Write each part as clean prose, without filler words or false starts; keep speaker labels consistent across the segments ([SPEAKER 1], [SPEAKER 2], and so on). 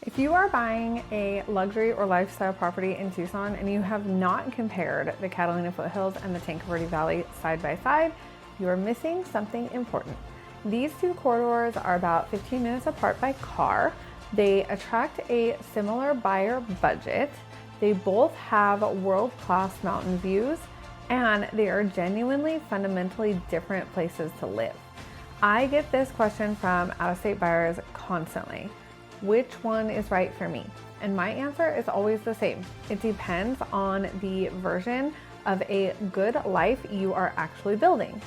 [SPEAKER 1] If you are buying a luxury or lifestyle property in Tucson and you have not compared the Catalina Foothills and the Tanque Verde Valley side by side, you are missing something important. These two corridors are about 15 minutes apart by car. They attract a similar buyer budget. They both have world-class mountain views, and they are genuinely fundamentally different places to live. I get this question from out-of-state buyers constantly. Which one is right for me? And my answer is always the same. It depends on the version of a good life you are actually building.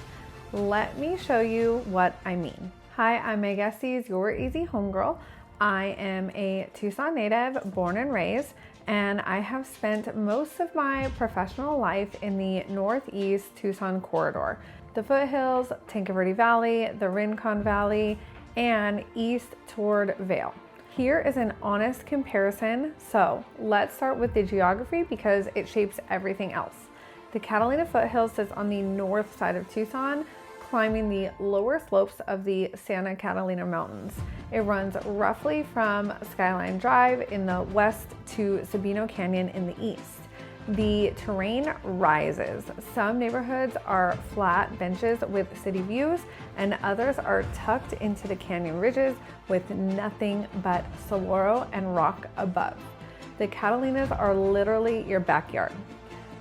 [SPEAKER 1] Let me show you what I mean. Hi, I'm Meagan, Estees, your easy homegirl. I am a Tucson native, born and raised, and I have spent most of my professional life in the Northeast Tucson corridor, the Foothills, Tanque Verde Valley, the Rincon Valley, and east toward Vail. Here is an honest comparison. So let's start with the geography because it shapes everything else. The Catalina Foothills sits on the north side of Tucson, climbing the lower slopes of the Santa Catalina Mountains. It runs roughly from Skyline Drive in the west to Sabino Canyon in the east. The terrain rises. Some neighborhoods are flat benches with city views, and others are tucked into the canyon ridges with nothing but saguaro and rock above. The Catalinas are literally your backyard.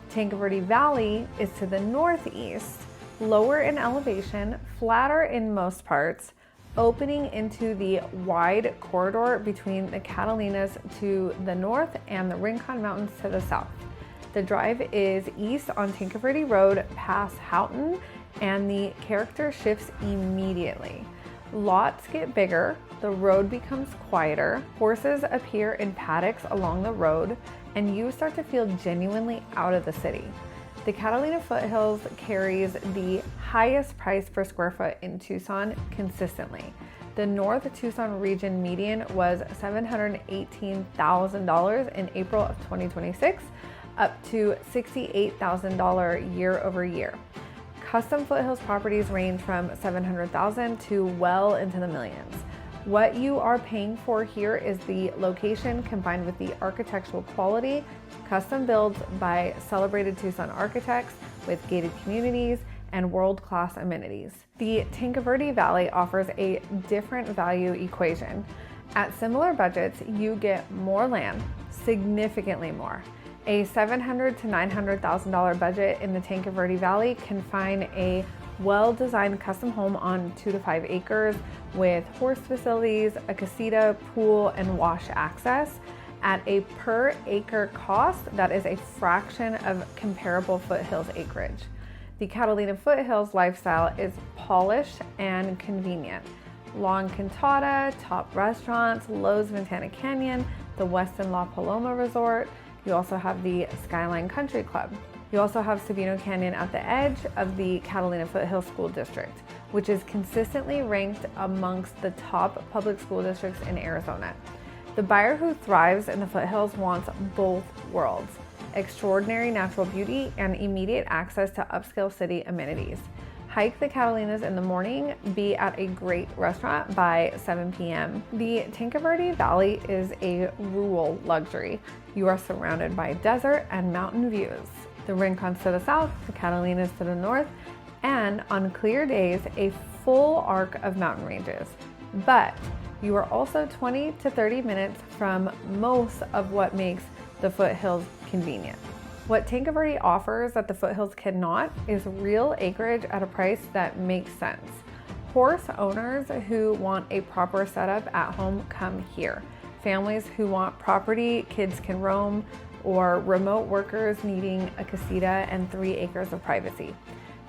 [SPEAKER 1] Tanque Verde Valley is to the northeast, lower in elevation, flatter in most parts, opening into the wide corridor between the Catalinas to the north and the Rincon Mountains to the south. The drive is east on Tanque Verde Road past Houghton, and the character shifts immediately. Lots get bigger, the road becomes quieter, horses appear in paddocks along the road, and you start to feel genuinely out of the city. The Catalina Foothills carries the highest price per square foot in Tucson consistently. The North Tucson region median was $718,000 in April of 2026, up to $68,000 year over year. Custom Foothills properties range from $700,000 to well into the millions. What you are paying for here is the location combined with the architectural quality, custom builds by celebrated Tucson architects with gated communities and world-class amenities. The Tanque Verde Valley offers a different value equation. At similar budgets, you get more land, significantly more. A $700,000 to $900,000 budget in the Tanque Verde Valley can find a well-designed custom home on 2 to 5 acres with horse facilities, a casita, pool, and wash access at a per acre cost that is a fraction of comparable foothills acreage. The Catalina Foothills lifestyle is polished and convenient. Long Cantata, top restaurants, Lowe's Ventana Canyon, the Westin La Paloma Resort. You also have the Skyline Country Club. You also have Sabino Canyon at the edge of the Catalina Foothills School District, which is consistently ranked amongst the top public school districts in Arizona. The buyer who thrives in the foothills wants both worlds: extraordinary natural beauty and immediate access to upscale city amenities. Hike the Catalinas in the morning, be at a great restaurant by 7 p.m. The Tanque Verde Valley is a rural luxury. You are surrounded by desert and mountain views. The Rincons to the south, the Catalinas to the north, and on clear days, a full arc of mountain ranges. But you are also 20 to 30 minutes from most of what makes the foothills convenient. What Tanque Verde offers that the foothills cannot is real acreage at a price that makes sense. Horse owners who want a proper setup at home come here. Families who want property kids can roam, or remote workers needing a casita and 3 acres of privacy.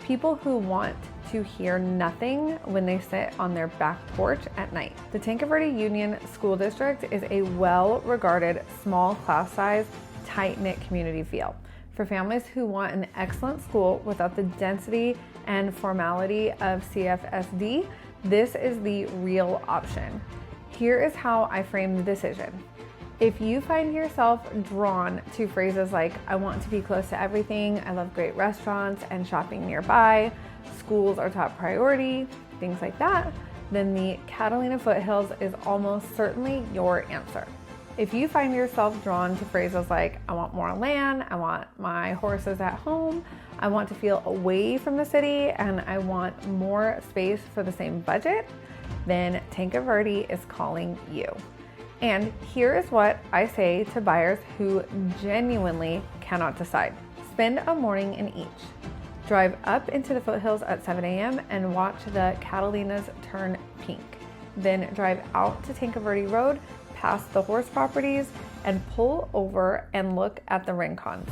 [SPEAKER 1] People who want to hear nothing when they sit on their back porch at night. The Tanque Verde Union School District is a well-regarded, small class size, tight-knit community feel. For families who want an excellent school without the density and formality of CFSD, this is the real option. Here is how I frame the decision. If you find yourself drawn to phrases like, I want to be close to everything, I love great restaurants and shopping nearby, schools are top priority, things like that, then the Catalina Foothills is almost certainly your answer. If you find yourself drawn to phrases like, I want more land, I want my horses at home, I want to feel away from the city, and I want more space for the same budget, then Tanque Verde is calling you. And here is what I say to buyers who genuinely cannot decide. Spend a morning in each. Drive up into the foothills at 7 a.m. and watch the Catalinas turn pink. Then drive out to Tanque Verde Road, past the horse properties, and pull over and look at the rincons.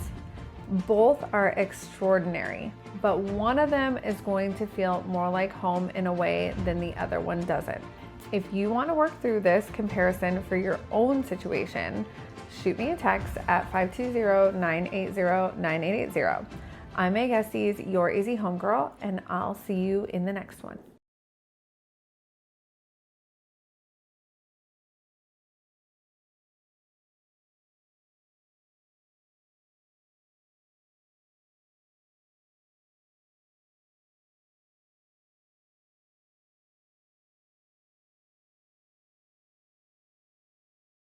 [SPEAKER 1] Both are extraordinary, but one of them is going to feel more like home in a way than the other one doesn't. If you want to work through this comparison for your own situation, shoot me a text at 520-980-9880. I'm Meagan Estees, your easy home girl, and I'll see you in the next one.